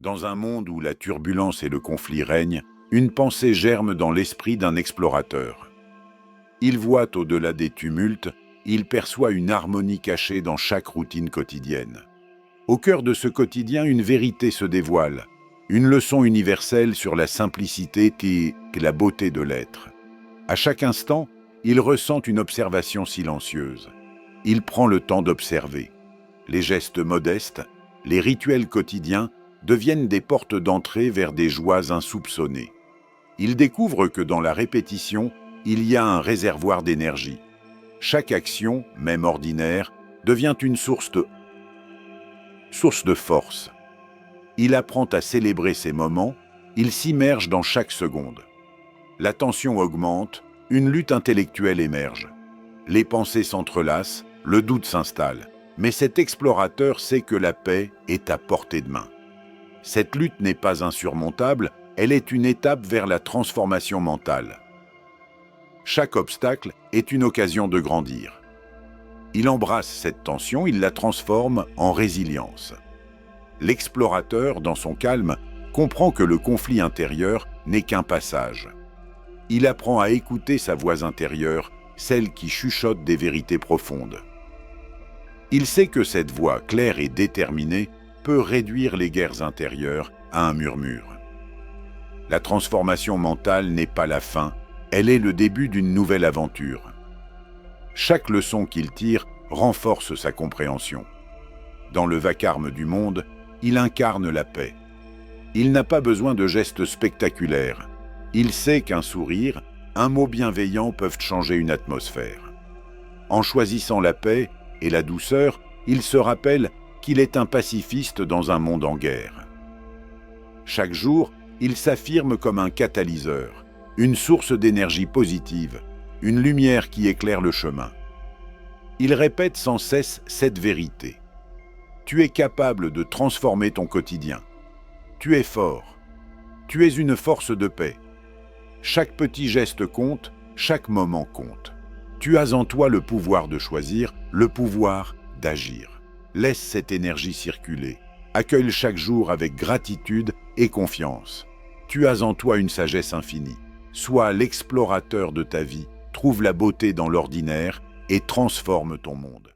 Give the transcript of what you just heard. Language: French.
Dans un monde où la turbulence et le conflit règnent, une pensée germe dans l'esprit d'un explorateur. Il voit au-delà des tumultes, il perçoit une harmonie cachée dans chaque routine quotidienne. Au cœur de ce quotidien, une vérité se dévoile, une leçon universelle sur la simplicité et la beauté de l'être. À chaque instant, il ressent une observation silencieuse. Il prend le temps d'observer. Les gestes modestes, les rituels quotidiens deviennent des portes d'entrée vers des joies insoupçonnées. Il découvre que dans la répétition, il y a un réservoir d'énergie. Chaque action, même ordinaire, devient une source de force. Il apprend à célébrer ces moments, il s'immerge dans chaque seconde. La tension augmente, une lutte intellectuelle émerge. Les pensées s'entrelacent, le doute s'installe. Mais cet explorateur sait que la paix est à portée de main. Cette lutte n'est pas insurmontable, elle est une étape vers la transformation mentale. Chaque obstacle est une occasion de grandir. Il embrasse cette tension, il la transforme en résilience. L'explorateur, dans son calme, comprend que le conflit intérieur n'est qu'un passage. Il apprend à écouter sa voix intérieure, celle qui chuchote des vérités profondes. Il sait que cette voix claire et déterminée peut réduire les guerres intérieures à un murmure. La transformation mentale n'est pas la fin, elle est le début d'une nouvelle aventure. Chaque leçon qu'il tire renforce sa compréhension. Dans le vacarme du monde, il incarne la paix. Il n'a pas besoin de gestes spectaculaires. Il sait qu'un sourire, un mot bienveillant peuvent changer une atmosphère. En choisissant la paix et la douceur, il se rappelle qu'il est un pacifiste dans un monde en guerre. Chaque jour, il s'affirme comme un catalyseur, une source d'énergie positive, une lumière qui éclaire le chemin. Il répète sans cesse cette vérité. Tu es capable de transformer ton quotidien. Tu es fort. Tu es une force de paix. Chaque petit geste compte, chaque moment compte. Tu as en toi le pouvoir de choisir, le pouvoir d'agir. Laisse cette énergie circuler. Accueille chaque jour avec gratitude et confiance. Tu as en toi une sagesse infinie. Sois l'explorateur de ta vie, trouve la beauté dans l'ordinaire et transforme ton monde.